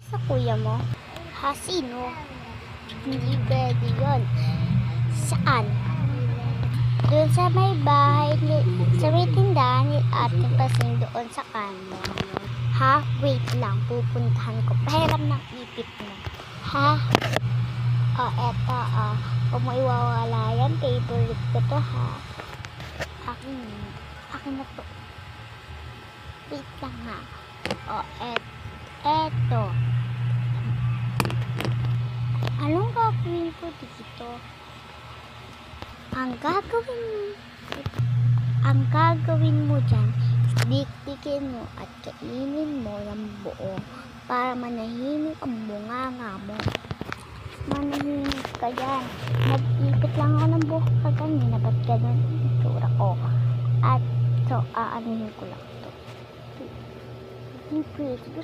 Sa kuya mo? Ha, sino? Hindi pwede yun. Saan? Doon sa may bahay, sa may tindahan ni Ate Pasing doon sa kanto. Ha? Wait lang, pupuntahan ko. Pahiram ng ipit mo. Ha? Eto, kung mo iwawala yan, favorite ko to, ha? Akin na to. Wait lang, ha? Eto. Anong gagawin ko dito? Ang gagawin mo dyan, dikdikin mo at kainin mo ng buo para manahimik ang bunganga mo. Manahimik ka dyan. Nag-ipit lang ako ng buhok ka kanina. Ba't ganun ang itsura ko? At so, aanuhin ko lang ito. Hindi pwede.